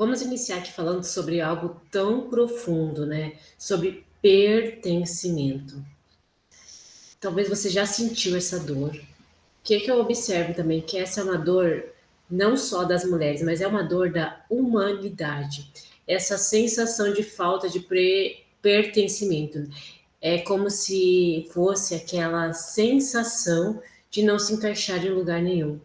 Vamos iniciar aqui falando sobre algo tão profundo, né? Sobre pertencimento. Talvez você já sentiu essa dor. O que eu observo também? Que essa é uma dor não só das mulheres, mas é uma dor da humanidade. Essa sensação de falta de pertencimento. É como se fosse aquela sensação de não se encaixar em lugar nenhum.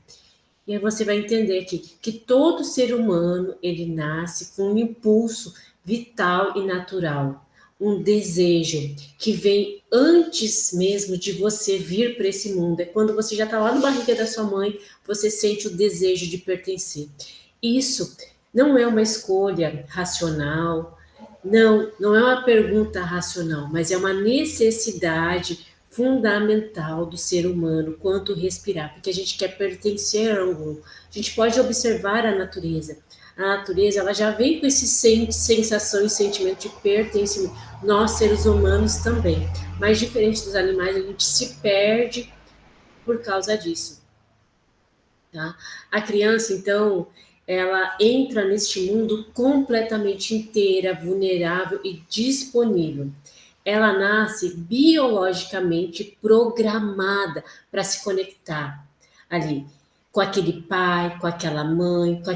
E aí você vai entender que todo ser humano, ele nasce com um impulso vital e natural, um desejo que vem antes mesmo de você vir para esse mundo. É quando você já está lá na barriga da sua mãe, você sente o desejo de pertencer. Isso não é uma escolha racional, não é uma pergunta racional, mas é uma necessidade fundamental do ser humano quanto respirar, porque a gente quer pertencer a algum. A gente pode observar a natureza. A natureza, ela já vem com esse sensação e sentimento de pertencimento. Nós, seres humanos, também. Mas diferente dos animais, a gente se perde por causa disso. Tá? A criança, então, ela entra neste mundo completamente inteira, vulnerável e disponível. Ela nasce biologicamente programada para se conectar ali com aquele pai, com aquela mãe, com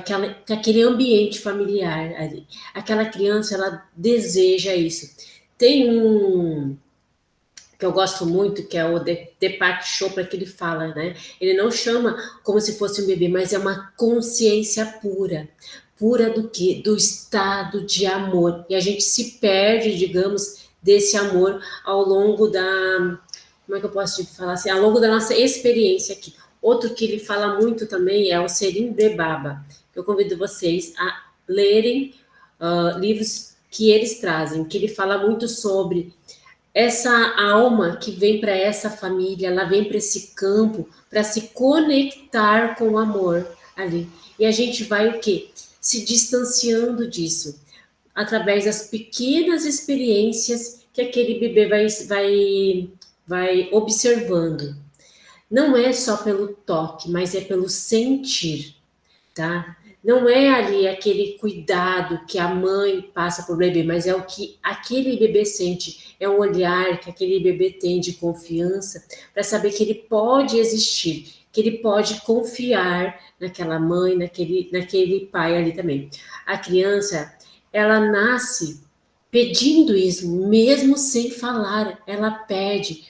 aquele ambiente familiar ali. Aquela criança, ela deseja isso. Tem um que eu gosto muito, que é o Deepak Chopra, que ele fala, né? Ele não chama como se fosse um bebê, mas é uma consciência pura. Pura do quê? Do estado de amor. E a gente se perde, digamos, desse amor ao longo da... Como é que eu posso te falar assim? Ao longo da nossa experiência aqui. Outro que ele fala muito também é o Selim Bebaba. Eu convido vocês a lerem livros que eles trazem, que ele fala muito sobre essa alma que vem para essa família, ela vem para esse campo para se conectar com o amor ali. E a gente vai o quê? Se distanciando disso, através das pequenas experiências que aquele bebê vai observando. Não é só pelo toque, mas é pelo sentir, tá? Não é ali aquele cuidado que a mãe passa para o bebê, mas é o que aquele bebê sente, é um olhar que aquele bebê tem de confiança para saber que ele pode existir, que ele pode confiar naquela mãe, naquele pai ali também. A criança, ela nasce pedindo isso, mesmo sem falar, ela pede: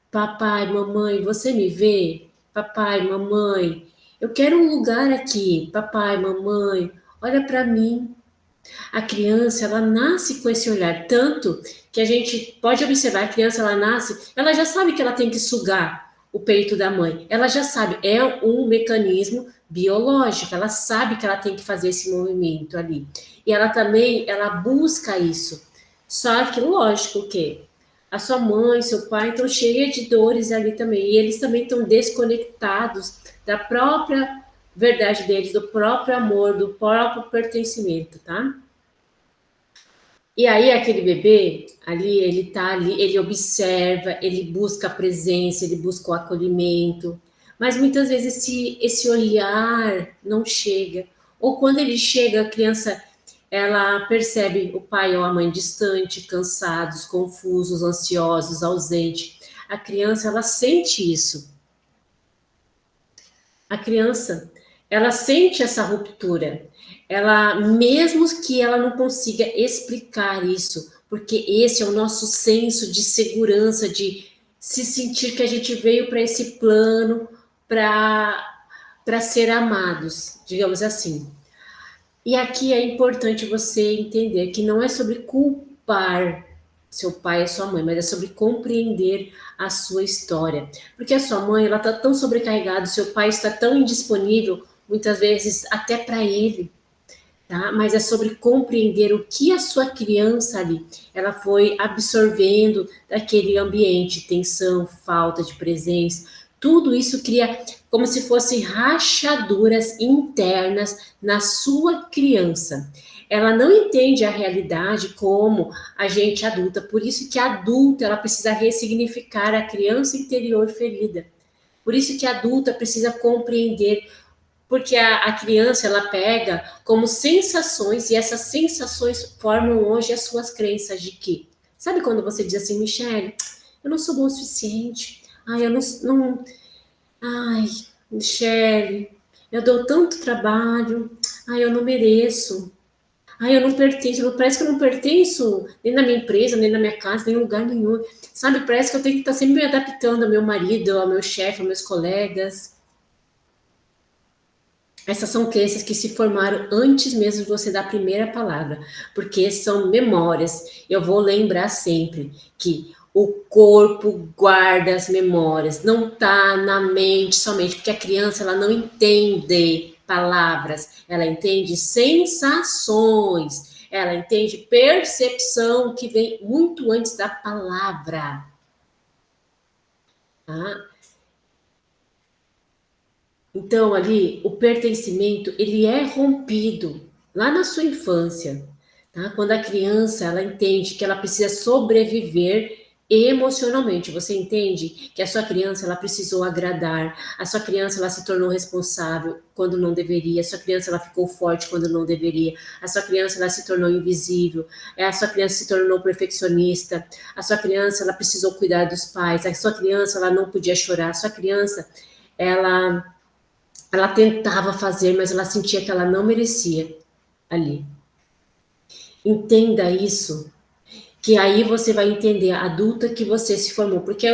papai, mamãe, você me vê? Papai, mamãe, eu quero um lugar aqui. Papai, mamãe, olha para mim. A criança, ela nasce com esse olhar, tanto que a gente pode observar, a criança, ela nasce, ela já sabe que ela tem que sugar o peito da mãe. Ela já sabe, é um mecanismo biológico, ela sabe que ela tem que fazer esse movimento ali. E ela também, ela busca isso. Só que, lógico que a sua mãe, seu pai estão cheios de dores ali também. E eles também estão desconectados da própria verdade deles, do próprio amor, do próprio pertencimento, tá? E aí aquele bebê ali, ele tá ali, ele observa, ele busca a presença, ele busca o acolhimento, mas muitas vezes esse olhar não chega. Ou quando ele chega, a criança, ela percebe o pai ou a mãe distante, cansados, confusos, ansiosos, ausente. A criança, ela sente isso. A criança, ela sente essa ruptura. Ela, mesmo que ela não consiga explicar isso, porque esse é o nosso senso de segurança, de se sentir que a gente veio para esse plano para ser amados, digamos assim. E aqui é importante você entender que não é sobre culpar seu pai e sua mãe, mas é sobre compreender a sua história. Porque a sua mãe, ela está tão sobrecarregada, seu pai está tão indisponível, muitas vezes até para ele, tá? Mas é sobre compreender o que a sua criança ali, ela foi absorvendo daquele ambiente, tensão, falta de presença, tudo isso cria como se fossem rachaduras internas na sua criança. Ela não entende a realidade como a gente adulta, por isso que a adulta ela precisa ressignificar a criança interior ferida. Por isso que a adulta precisa compreender Porque a criança, ela pega como sensações, e essas sensações formam hoje as suas crenças de que, sabe quando você diz assim, Michele, eu não sou bom o suficiente, ai, eu não ai, Michele, eu dou tanto trabalho, ai, eu não mereço, ai, eu não pertenço, parece que eu não pertenço nem na minha empresa, nem na minha casa, nem em lugar nenhum, sabe, parece que eu tenho que estar sempre me adaptando ao meu marido, ao meu chefe, aos meus colegas. Essas são crenças que se formaram antes mesmo de você dar a primeira palavra, porque são memórias. Eu vou lembrar sempre que o corpo guarda as memórias, não está na mente somente, porque a criança ela não entende palavras, ela entende sensações, ela entende percepção que vem muito antes da palavra. Tá? Então, ali, o pertencimento, ele é rompido lá na sua infância, tá? Quando a criança, ela entende que ela precisa sobreviver emocionalmente. Você entende que a sua criança, ela precisou agradar, a sua criança, ela se tornou responsável quando não deveria, a sua criança, ela ficou forte quando não deveria, a sua criança, ela se tornou invisível, a sua criança se tornou perfeccionista, a sua criança, ela precisou cuidar dos pais, a sua criança, ela não podia chorar, a sua criança, ela tentava fazer, mas ela sentia que ela não merecia ali. Entenda isso, que aí você vai entender a adulta que você se formou. Porque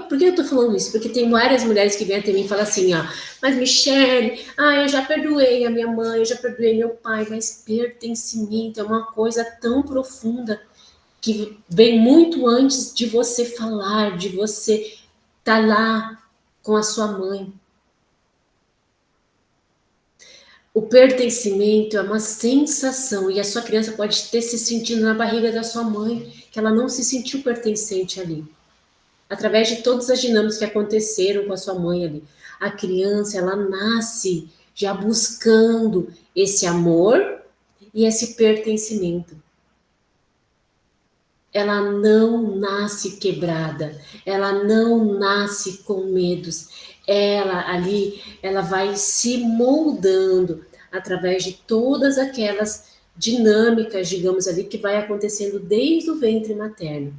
por que eu tô falando isso? Porque tem várias mulheres que vêm até mim e falam assim, ó, mas Michele, eu já perdoei a minha mãe, eu já perdoei meu pai, mas pertencimento é uma coisa tão profunda que vem muito antes de você falar, de você estar lá com a sua mãe. O pertencimento é uma sensação e a sua criança pode ter se sentindo na barriga da sua mãe, que ela não se sentiu pertencente ali. Através de todas as dinâmicas que aconteceram com a sua mãe ali. A criança, ela nasce já buscando esse amor e esse pertencimento. Ela não nasce quebrada, ela não nasce com medos. Ela ali, ela vai se moldando através de todas aquelas dinâmicas, digamos ali, que vai acontecendo desde o ventre materno.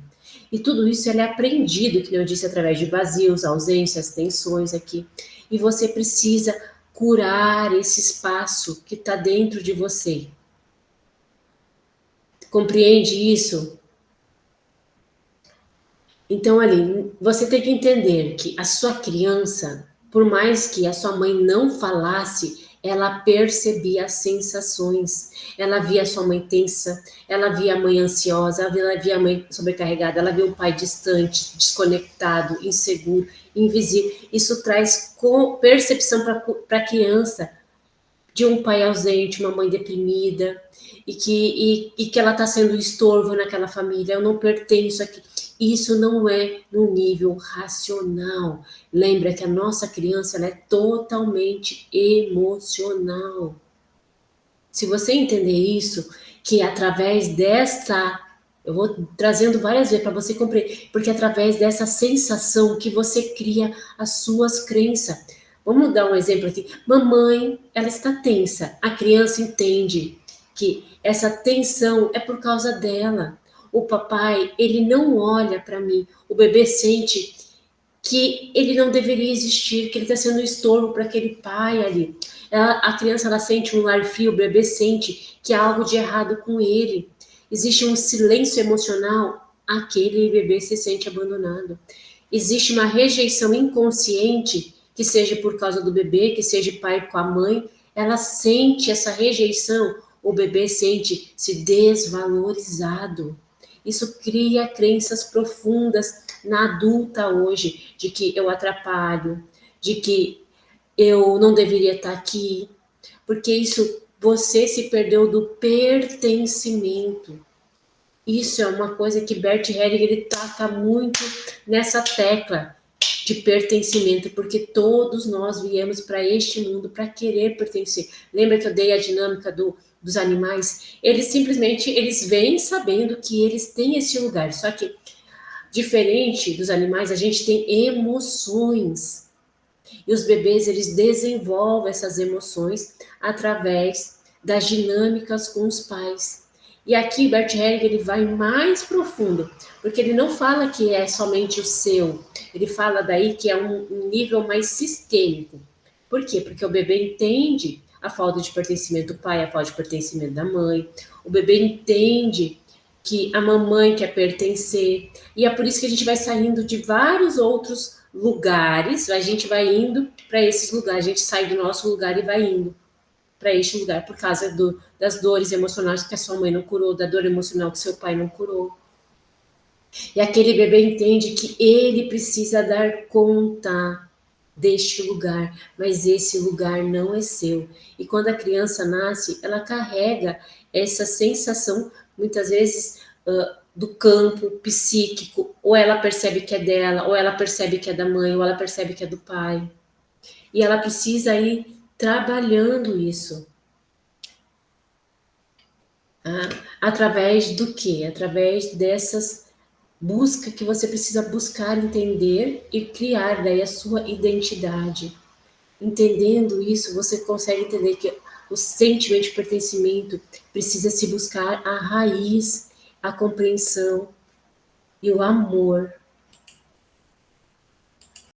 E tudo isso ele é aprendido, que eu disse, através de vazios, ausências, tensões aqui. E você precisa curar esse espaço que está dentro de você. Compreende isso? Então, ali, você tem que entender que a sua criança, por mais que a sua mãe não falasse, ela percebia as sensações. Ela via a sua mãe tensa, ela via a mãe ansiosa, ela via a mãe sobrecarregada, ela via o pai distante, desconectado, inseguro, invisível. Isso traz percepção para a criança de um pai ausente, uma mãe deprimida, e que ela está sendo um estorvo naquela família, eu não pertenço aqui. Isso não é no nível racional. Lembra que a nossa criança ela é totalmente emocional. Se você entender isso, que através dessa, eu vou trazendo várias vezes para você compreender, porque através dessa sensação que você cria as suas crenças. Vamos dar um exemplo aqui. Mamãe, ela está tensa. A criança entende que essa tensão é por causa dela. O papai, ele não olha para mim. O bebê sente que ele não deveria existir, que ele está sendo um estorvo para aquele pai ali. A criança ela sente um ar frio, o bebê sente que há algo de errado com ele. Existe um silêncio emocional, aquele bebê se sente abandonado. Existe uma rejeição inconsciente, que seja por causa do bebê, que seja pai com a mãe, ela sente essa rejeição, o bebê sente se desvalorizado. Isso cria crenças profundas na adulta hoje, de que eu atrapalho, de que eu não deveria estar aqui, porque isso você se perdeu do pertencimento. Isso é uma coisa que Bert Hellinger ele taca muito nessa tecla de pertencimento, porque todos nós viemos para este mundo para querer pertencer. Lembra que eu dei a dinâmica dos animais? Eles simplesmente eles vêm sabendo que eles têm esse lugar, só que diferente dos animais, a gente tem emoções. E os bebês, eles desenvolvem essas emoções através das dinâmicas com os pais. E aqui Bert Hellinger, ele vai mais profundo, porque ele não fala que é somente o seu, ele fala daí que é um nível mais sistêmico. Por quê? Porque o bebê entende a falta de pertencimento do pai, a falta de pertencimento da mãe, o bebê entende que a mamãe quer pertencer, e é por isso que a gente vai saindo de vários outros lugares, a gente vai indo para esses lugares, a gente sai do nosso lugar e vai indo para este lugar por causa das dores emocionais que a sua mãe não curou, da dor emocional que seu pai não curou. E aquele bebê entende que ele precisa dar conta deste lugar, mas esse lugar não é seu. E quando a criança nasce, ela carrega essa sensação, muitas vezes, do campo psíquico, ou ela percebe que é dela, ou ela percebe que é da mãe, ou ela percebe que é do pai. E ela precisa ir trabalhando isso. Através do quê? Através dessas busca que você precisa buscar entender e criar daí a sua identidade. Entendendo isso, você consegue entender que o sentimento de pertencimento precisa se buscar a raiz, a compreensão e o amor.